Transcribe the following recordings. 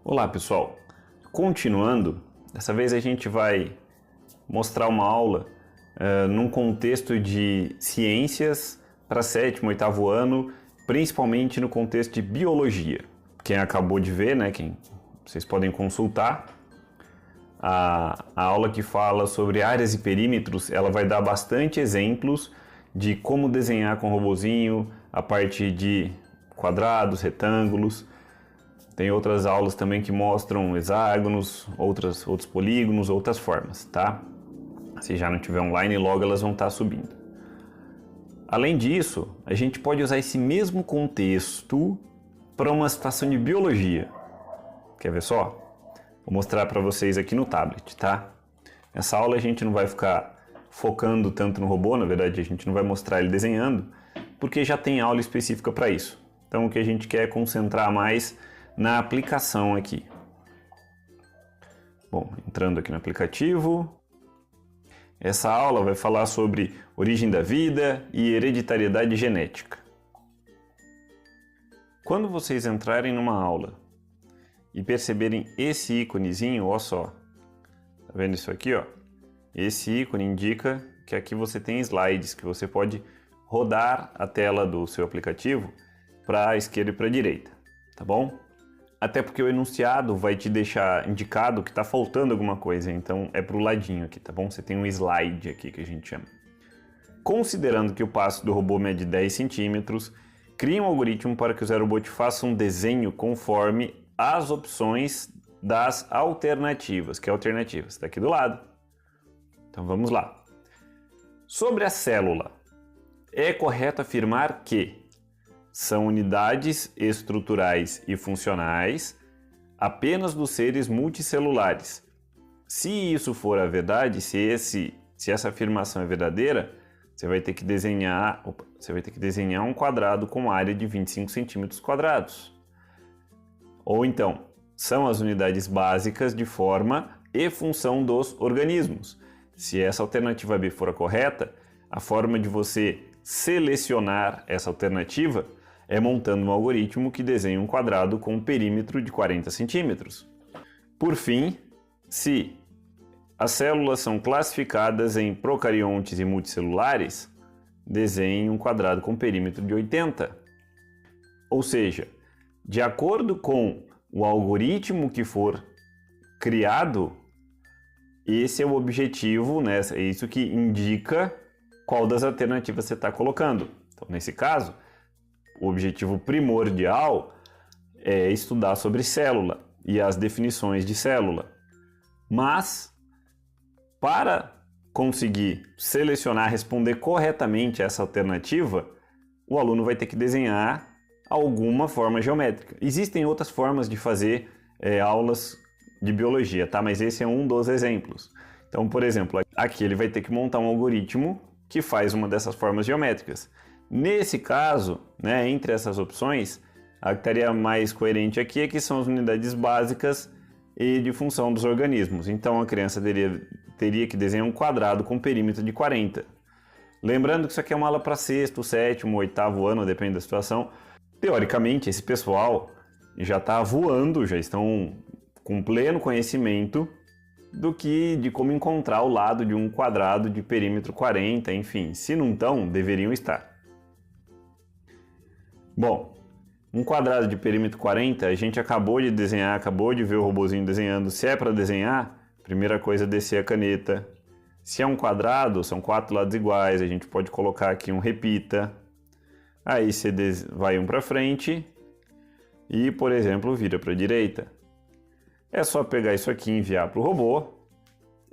Olá pessoal, continuando, dessa vez a gente vai mostrar uma aula num contexto de ciências para sétimo, oitavo ano, principalmente no contexto de biologia. Quem acabou de ver, né, vocês podem consultar a aula que fala sobre áreas e perímetros, ela vai dar bastante exemplos de como desenhar com robozinho, a parte de quadrados, retângulos. Tem outras aulas também que mostram hexágonos, outros polígonos, outras formas, tá? Se já não tiver online, logo elas vão estar subindo. Além disso, a gente pode usar esse mesmo contexto para uma situação de biologia. Quer ver só? Vou mostrar para vocês aqui no tablet, tá? Nessa aula a gente não vai ficar focando tanto no robô, na verdade a gente não vai mostrar ele desenhando, porque já tem aula específica para isso. Então o que a gente quer é concentrar mais na aplicação aqui. Bom, entrando aqui no aplicativo, essa aula vai falar sobre origem da vida e hereditariedade genética. Quando vocês entrarem numa aula e perceberem esse íconezinho, ó só, tá vendo isso aqui, ó? Esse ícone indica que aqui você tem slides, que você pode rodar a tela do seu aplicativo para a esquerda e para a direita, tá bom? Até porque o enunciado vai te deixar indicado que está faltando alguma coisa, então é para o ladinho aqui, tá bom? Você tem um slide aqui que a gente chama. Considerando que o passo do robô mede 10 centímetros, crie um algoritmo para que o ZeroBot faça um desenho conforme as opções das alternativas. Que alternativas? Está aqui do lado. Então vamos lá. Sobre a célula, é correto afirmar que são unidades estruturais e funcionais apenas dos seres multicelulares. Se isso for a verdade, se essa afirmação é verdadeira, você vai ter que desenhar um quadrado com área de 25 centímetros quadrados. Ou então, são as unidades básicas de forma e função dos organismos. Se essa alternativa B for a correta, a forma de você selecionar essa alternativa é montando um algoritmo que desenha um quadrado com um perímetro de 40 centímetros. Por fim, se as células são classificadas em procariontes e multicelulares, desenhe um quadrado com perímetro de 80. Ou seja, de acordo com o algoritmo que for criado, esse é o objetivo, né? É isso que indica qual das alternativas você está colocando. Então, nesse caso, o objetivo primordial é estudar sobre célula e as definições de célula. Mas, para conseguir selecionar, responder corretamente essa alternativa, o aluno vai ter que desenhar alguma forma geométrica. Existem outras formas de fazer aulas de biologia, tá? Mas esse é um dos exemplos. Então, por exemplo, aqui ele vai ter que montar um algoritmo que faz uma dessas formas geométricas. Nesse caso, né, entre essas opções, a que estaria mais coerente aqui é que são as unidades básicas e de função dos organismos. Então a criança teria que desenhar um quadrado com perímetro de 40. Lembrando que isso aqui é uma aula para sexto, sétimo, oitavo ano, depende da situação. Teoricamente, esse pessoal já está voando, já estão com pleno conhecimento de como encontrar o lado de um quadrado de perímetro 40, enfim. Se não estão, deveriam estar. Bom, um quadrado de perímetro 40, a gente acabou de desenhar, acabou de ver o robozinho desenhando. Se é para desenhar, primeira coisa é descer a caneta. Se é um quadrado, são 4 lados iguais, a gente pode colocar aqui um repita. Aí você vai um para frente e, por exemplo, vira para a direita. É só pegar isso aqui e enviar para o robô.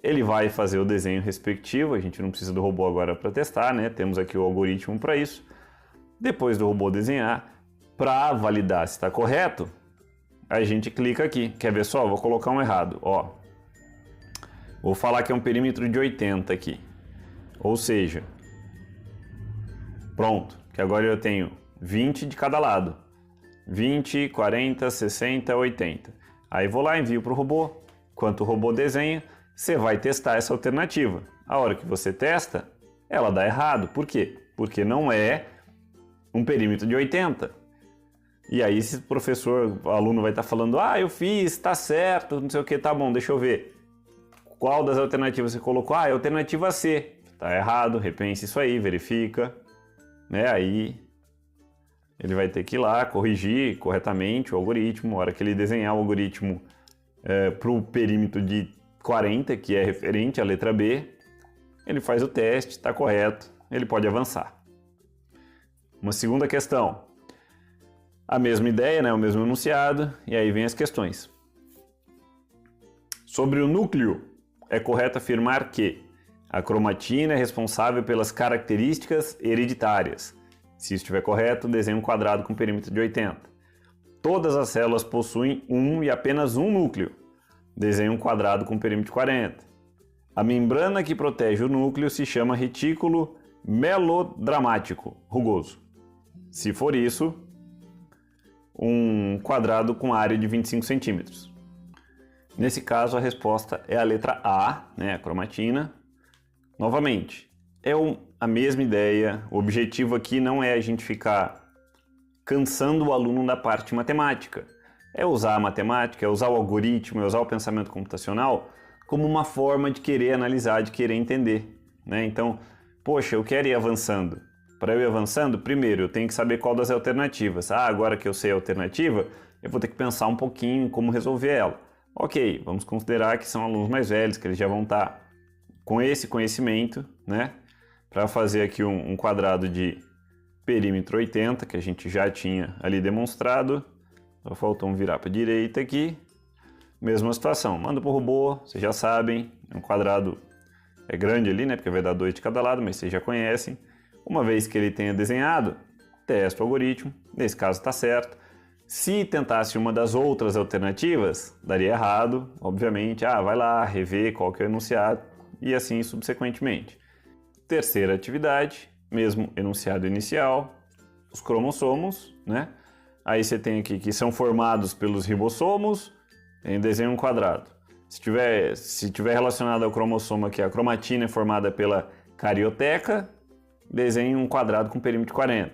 Ele vai fazer o desenho respectivo, a gente não precisa do robô agora para testar, né? Temos aqui o algoritmo para isso. Depois do robô desenhar, para validar se está correto, a gente clica aqui. Quer ver só? Vou colocar um errado. Ó, vou falar que é um perímetro de 80 aqui. Ou seja, pronto, que agora eu tenho 20 de cada lado. 20, 40, 60, 80. Aí vou lá e envio para o robô. Enquanto o robô desenha, você vai testar essa alternativa. A hora que você testa, ela dá errado. Por quê? Porque não é um perímetro de 80. E aí esse professor, o aluno vai estar falando, ah, eu fiz, tá certo, não sei o que, tá bom, deixa eu ver. Qual das alternativas você colocou? Ah, é a alternativa C. Tá errado, repense isso aí, verifica. Né? Aí ele vai ter que ir lá corrigir corretamente o algoritmo. Na hora que ele desenhar o algoritmo para o perímetro de 40, que é referente à letra B, ele faz o teste, está correto, ele pode avançar. Uma segunda questão. A mesma ideia, né? O mesmo enunciado, e aí vem as questões. Sobre o núcleo, é correto afirmar que a cromatina é responsável pelas características hereditárias. Se isso estiver correto, desenhe um quadrado com perímetro de 80. Todas as células possuem um e apenas um núcleo. Desenhe um quadrado com perímetro de 40. A membrana que protege o núcleo se chama retículo melodramático rugoso. Se for isso, um quadrado com área de 25 centímetros. Nesse caso, a resposta é a letra A, né, a cromatina. Novamente, é a mesma ideia. O objetivo aqui não é a gente ficar cansando o aluno da parte matemática. É usar a matemática, é usar o algoritmo, é usar o pensamento computacional como uma forma de querer analisar, de querer entender. Né? Então, poxa, eu quero ir avançando. Para eu ir avançando, primeiro eu tenho que saber qual das alternativas. Ah, agora que eu sei a alternativa, eu vou ter que pensar um pouquinho em como resolver ela. Ok, vamos considerar que são alunos mais velhos, que eles já vão estar com esse conhecimento, né? Para fazer aqui um quadrado de perímetro 80, que a gente já tinha ali demonstrado. Só faltou um virar para a direita aqui. Mesma situação, manda para o robô, vocês já sabem, um quadrado é grande ali, né? Porque vai dar 2 de cada lado, mas vocês já conhecem. Uma vez que ele tenha desenhado, testa o algoritmo, nesse caso está certo. Se tentasse uma das outras alternativas, daria errado, obviamente. Ah, vai lá, rever qual que é o enunciado e assim subsequentemente. Terceira atividade, mesmo enunciado inicial, os cromossomos, né? Aí você tem aqui que são formados pelos ribossomos, em desenho um quadrado. Se tiver relacionado ao cromossomo aqui, a cromatina é formada pela carioteca, desenhe um quadrado com perímetro 40.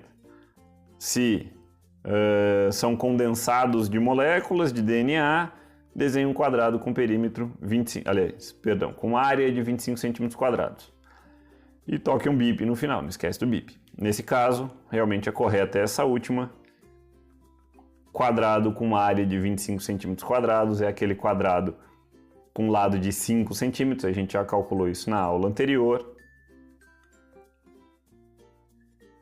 Se são condensados de moléculas de DNA, desenhe um quadrado com perímetro 25, com área de 25 centímetros quadrados. E toque um bip no final, não esquece do bip. Nesse caso, realmente a correta é essa última. Quadrado com área de 25 centímetros quadrados é aquele quadrado com lado de 5 centímetros, a gente já calculou isso na aula anterior.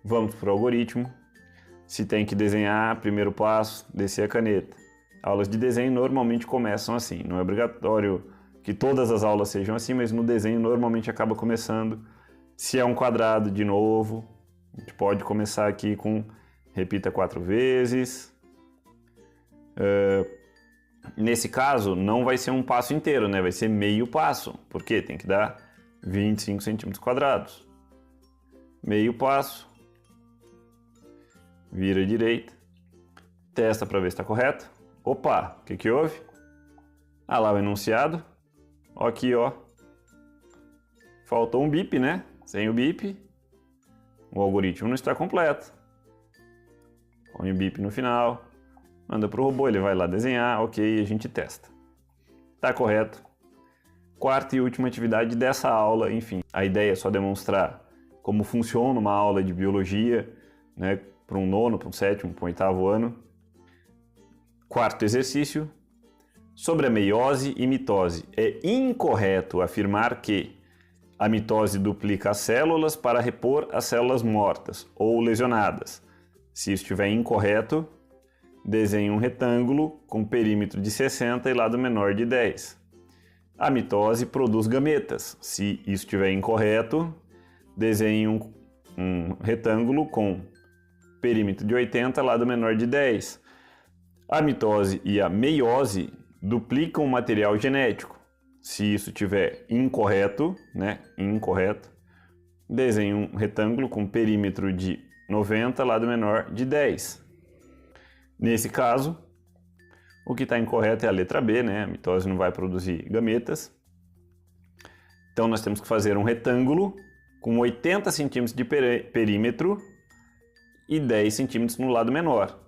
Vamos para o algoritmo. Se tem que desenhar, primeiro passo, descer a caneta. Aulas de desenho normalmente começam assim. Não é obrigatório que todas as aulas sejam assim, mas no desenho normalmente acaba começando. Se é um quadrado, de novo, a gente pode começar aqui com repita 4 vezes. Nesse caso, não vai ser um passo inteiro, né? Vai ser meio passo, porque tem que dar 25 centímetros quadrados. Meio passo. Vira à direita, testa para ver se está correto. Opa, o que houve? Ah lá o enunciado. Ó aqui, ó. Faltou um bip, né? Sem o bip, o algoritmo não está completo. Põe o bip no final, manda para o robô, ele vai lá desenhar, ok, a gente testa. Tá correto. Quarta e última atividade dessa aula, enfim. A ideia é só demonstrar como funciona uma aula de biologia, né? Para um nono, para um sétimo, para um oitavo ano. Quarto exercício. Sobre a meiose e mitose. É incorreto afirmar que a mitose duplica as células para repor as células mortas ou lesionadas. Se isso estiver incorreto, desenhe um retângulo com perímetro de 60 e lado menor de 10. A mitose produz gametas. Se isso estiver incorreto, desenhe um retângulo com perímetro de 80, lado menor de 10. A mitose e a meiose duplicam o material genético. Se isso estiver incorreto, né? Incorreto, desenhe um retângulo com perímetro de 90, lado menor de 10. Nesse caso, o que está incorreto é a letra B, né? A mitose não vai produzir gametas. Então nós temos que fazer um retângulo com 80 centímetros de perímetro e 10 centímetros no lado menor.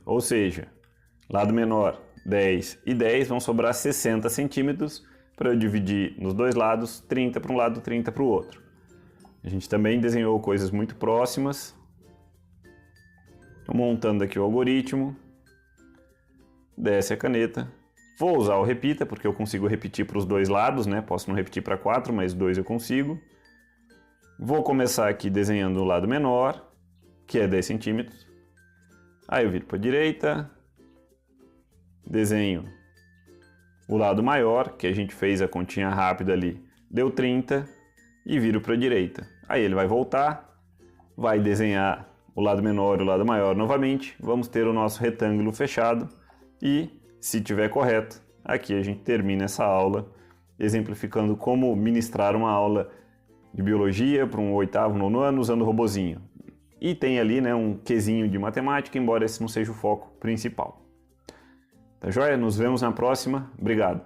Ou seja, lado menor 10 e 10 vão sobrar 60 centímetros para eu dividir nos dois lados, 30 para um lado, 30 para o outro. A gente também desenhou coisas muito próximas. Estou montando aqui o algoritmo. Desce a caneta. Vou usar o repita, porque eu consigo repetir para os dois lados, né? Posso não repetir para 4, mas 2 eu consigo. Vou começar aqui desenhando o lado menor, que é 10 centímetros. Aí eu viro para a direita. Desenho o lado maior, que a gente fez a continha rápida ali, deu 30, e viro para a direita. Aí ele vai voltar, vai desenhar o lado menor e o lado maior novamente, vamos ter o nosso retângulo fechado e, se tiver correto, aqui a gente termina essa aula exemplificando como ministrar uma aula de biologia para um 8º, 9º ano usando o robozinho. E tem ali, né, um quezinho de matemática, embora esse não seja o foco principal. Tá joia? Nos vemos na próxima. Obrigado.